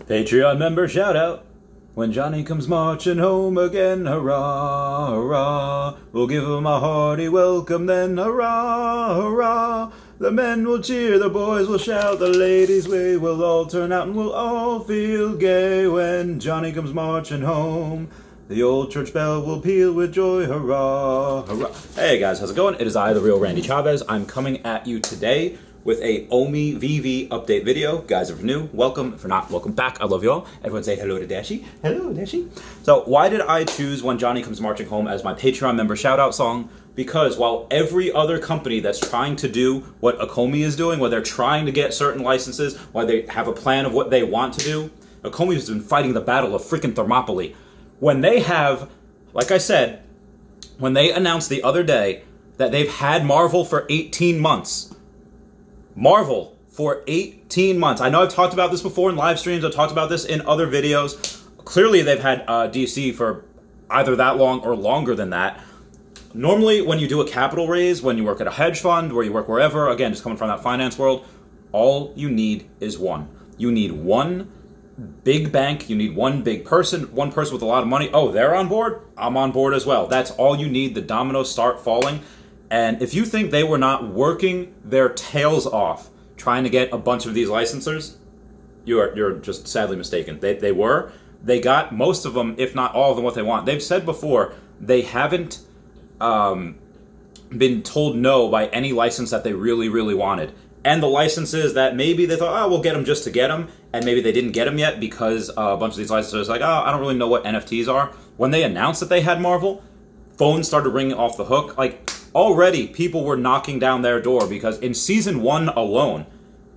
Patreon member shout out. When Johnny comes marching home again, hurrah, hurrah. We'll give him a hearty welcome then, hurrah, hurrah. The men will cheer, the boys will shout, the ladies we will all turn out and we'll all feel gay when Johnny comes marching home. The old church bell will peal with joy, hurrah, hurrah. Hey guys, how's it going? It is I, the real Randy Chavez. I'm coming at you today with a OMI Veve update video. Guys, if you're new, welcome. If you're not, welcome back. I love you all. Everyone say hello to Dashi. Hello, Dashi. So why did I choose When Johnny Comes Marching Home as my Patreon member shout-out song? Because while every other company that's trying to do what Akomi is doing, where they're trying to get certain licenses, while they have a plan of what they want to do, Akomi has been fighting the battle of freaking Thermopylae. When they have, like I said, when they announced the other day that they've had Marvel for 18 months, Marvel for 18 months. I know I've talked about this before in live streams. I've talked about this in other videos. Clearly, they've had DC for either that long or longer than that. Normally, when you do a capital raise, when you work at a hedge fund, where you work wherever, again, just coming from that finance world, all you need is one. You need one big bank. You need one big person, one person with a lot of money. Oh, they're on board? I'm on board as well. That's all you need. The dominoes start falling. And if you think they were not working their tails off trying to get a bunch of these licensors, you're just sadly mistaken. They were. They got most of them, if not all of them, what they want. They've said before they haven't been told no by any license that they really, really wanted. And the licenses that maybe they thought, oh, we'll get them just to get them, and maybe they didn't get them yet because a bunch of these licenses are like, oh, I don't really know what NFTs are. When they announced that they had Marvel, phones started ringing off the hook. Like, already people were knocking down their door because in season 1 alone,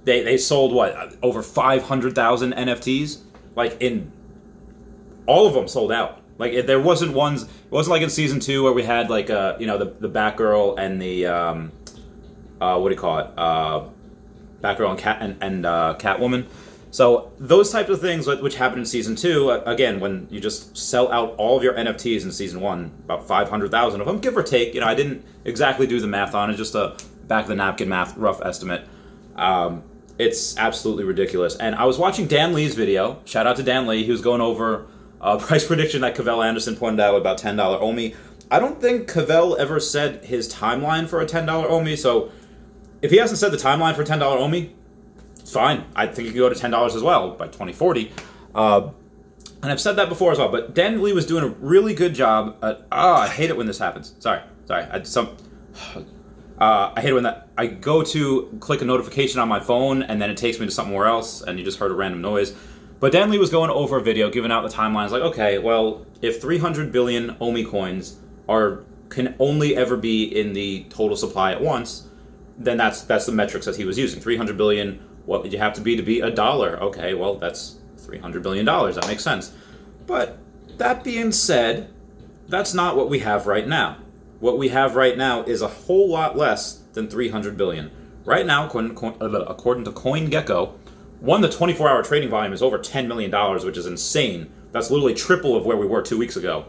they sold, what, over 500,000 NFTs? Like, in all of them sold out. Like, there wasn't ones, it wasn't like in season 2 where we had, like, you know, the Batgirl and the, what do you call it? Batgirl and Catwoman. So those types of things which happened in season 2, again, when you just sell out all of your NFTs in season 1, about 500,000 of them, give or take. You know, I didn't exactly do the math on it, just a back of the napkin math, rough estimate. It's absolutely ridiculous. And I was watching Dan Lee's video. Shout out to Dan Lee. He was going over a price prediction that Cavell Anderson pointed out about $10 OMI. I don't think Cavell ever said his timeline for a $10 OMI, so if he hasn't said the timeline for $10 OMI, it's fine. I think it could go to $10 as well by 2040. And I've said that before as well, but Dan Lee was doing a really good job at, I hate it when this happens. Sorry. I hate it when I go to click a notification on my phone and then it takes me to somewhere else and you just heard a random noise. But Dan Lee was going over a video, giving out the timelines like, okay, well, if 300 billion OMI coins can only ever be in the total supply at once, then that's the metrics that he was using. 300 billion, what would you have to be a dollar? Okay, well, that's $300 billion. That makes sense. But that being said, that's not what we have right now. What we have right now is a whole lot less than 300 billion. Right now, according to CoinGecko, the 24-hour trading volume is over $10 million, which is insane. That's literally triple of where we were 2 weeks ago.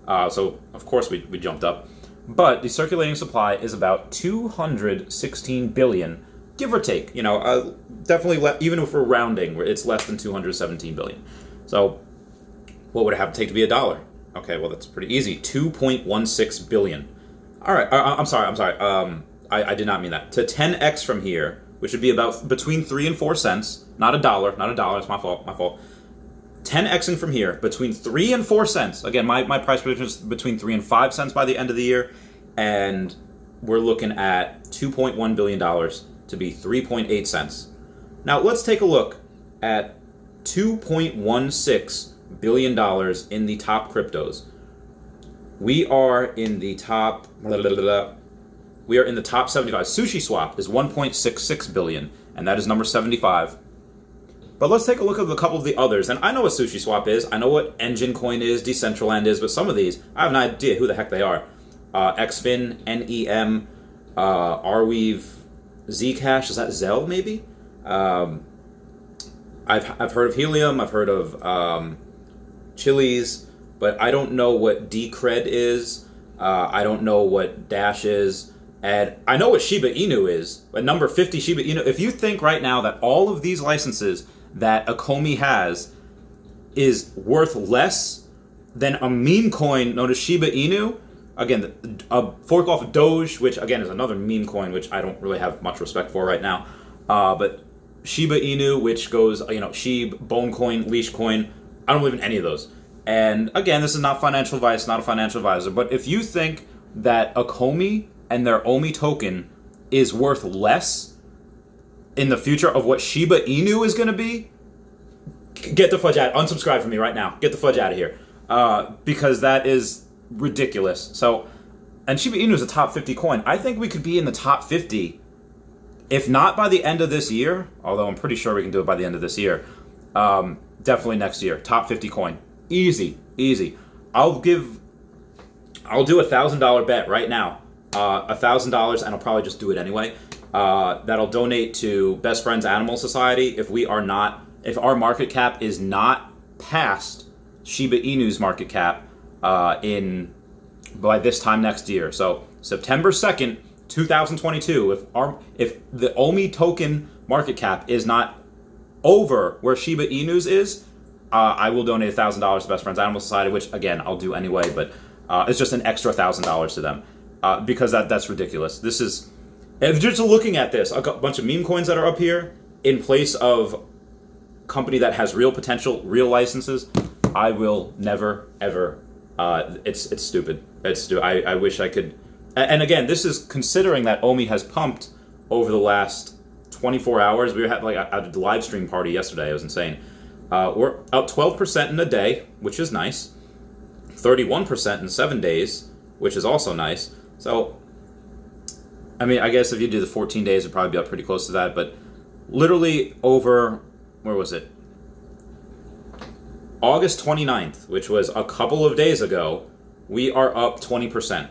So, of course, we jumped up. But the circulating supply is about 216 billion, give or take. You know, definitely, even if we're rounding, it's less than 217 billion. So, what would it have to take to be a dollar? Okay, well, that's pretty easy. 2.16 billion. All right, I'm sorry. I did not mean that. To 10x from here, which would be about between 3 and 4 cents. Not a dollar. It's my fault. 10xing from here, between 3 and 4 cents. Again, my price prediction is between 3 and 5 cents by the end of the year. And we're looking at $2.1 billion to be 3.8 cents. Now, let's take a look at $2.16 billion in the top cryptos. We are in the top... We are in the top 75. SushiSwap is 1.66 billion, and that is number 75. But let's take a look at a couple of the others. And I know what SushiSwap is. I know what Engine Coin is, Decentraland is, but some of these, I have no idea who the heck they are. XFin, NEM, Arweave, Zcash, is that Zell maybe? I've heard of Helium, I've heard of Chili's, but I don't know what Decred is. I don't know what Dash is. And I know what Shiba Inu is, but number 50 Shiba Inu. If you think right now that all of these licenses that Akomi has is worth less than a meme coin known as Shiba Inu. Again, a fork off of Doge, which again is another meme coin, which I don't really have much respect for right now. But Shiba Inu, which goes, Sheeb, Bone Coin, Leash Coin, I don't believe in any of those. And again, this is not financial advice, not a financial advisor, but if you think that a Komi and their OMI token is worth less in the future of what Shiba Inu is going to be, get the fudge out. Unsubscribe from me right now. Get the fudge out of here. Because that is ridiculous. So, and Shiba Inu is a top 50 coin. I think we could be in the top 50, if not by the end of this year, although I'm pretty sure we can do it by the end of this year. Definitely next year. Top 50 coin. Easy. Easy. I'll do a $1,000 bet right now. $1,000, and I'll probably just do it anyway. That'll donate to Best Friends Animal Society if our market cap is not past Shiba Inu's market cap by this time next year. So September 2nd, 2022, if the OMI token market cap is not over where Shiba Inu's is, I will donate $1,000 to Best Friends Animal Society, which again I'll do anyway, but it's just an extra $1,000 to them because that's ridiculous. This is, if you're just looking at this, a bunch of meme coins that are up here in place of company that has real potential, real licenses, I will never ever. It's stupid. It's stupid. I wish I could. And again, this is considering that OMI has pumped over the last 24 hours. We had like a live stream party yesterday. It was insane. We're up 12% in a day, which is nice. 31% in 7 days, which is also nice. So, I mean, I guess if you do the 14 days, it'd probably be up pretty close to that. But literally over, where was it? August 29th, which was a couple of days ago, we are up 20%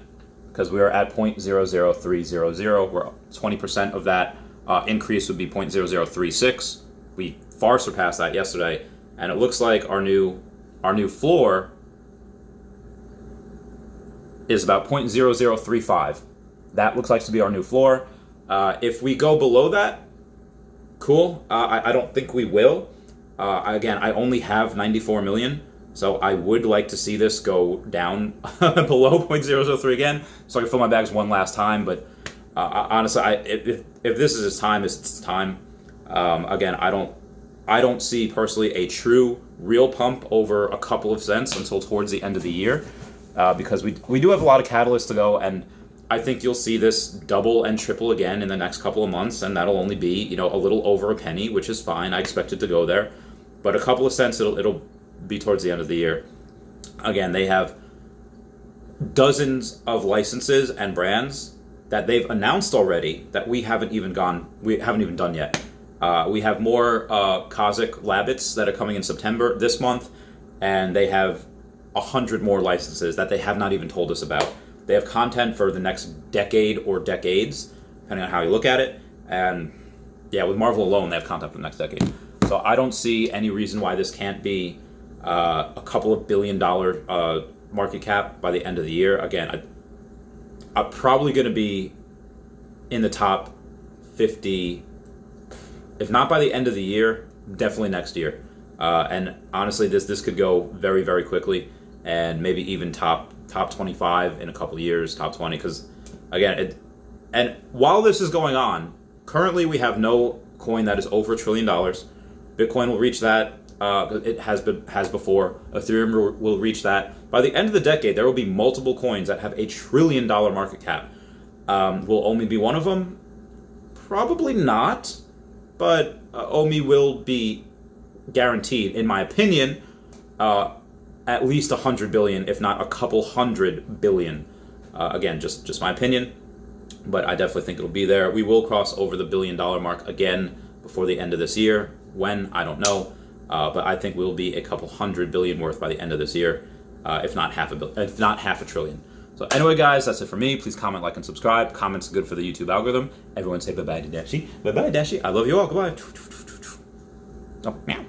because we are at 0.00300. We're up 20% of that increase would be 0.0036. We far surpassed that yesterday, and it looks like our new floor is about 0.0035. That looks like to be our new floor. If we go below that, cool. I don't think we will. Again, I only have 94 million, so I would like to see this go down below 0.003 again, so I can fill my bags one last time. But honestly, if this is its time, it's time. Again, I don't see personally a true real pump over a couple of cents until towards the end of the year, because we do have a lot of catalysts to go, and I think you'll see this double and triple again in the next couple of months, and that'll only be, a little over a penny, which is fine. I expect it to go there, but a couple of cents it'll be towards the end of the year. Again, they have dozens of licenses and brands that they've announced already that we haven't even done yet. We have more Kazakh Labbits that are coming in September this month, and they have 100 more licenses that they have not even told us about. They have content for the next decade or decades, depending on how you look at it. And yeah, with Marvel alone, they have content for the next decade. So I don't see any reason why this can't be a couple of $1 billion market cap by the end of the year. Again, I'm probably going to be in the top 50, if not by the end of the year, definitely next year. And honestly, this could go very, very quickly, and maybe even top 25 in a couple of years, top 20, because again, and while this is going on, currently we have no coin that is over $1 trillion. Bitcoin will reach that. It has before. Ethereum will reach that. By the end of the decade, there will be multiple coins that have $1 trillion market cap. Will OMI be one of them? Probably not, but OMI will be guaranteed, in my opinion, at least 100 billion, if not a couple hundred billion. Again, just my opinion, but I definitely think it'll be there. We will cross over the $1 billion mark again before the end of this year. When, I don't know, but I think we'll be a couple hundred billion worth by the end of this year, if not half a trillion. So anyway, guys, that's it for me. Please comment, like, and subscribe. Comments are good for the YouTube algorithm. Everyone say bye-bye to Dashi. Bye-bye, Dashi. I love you all. Goodbye. Oh, meow.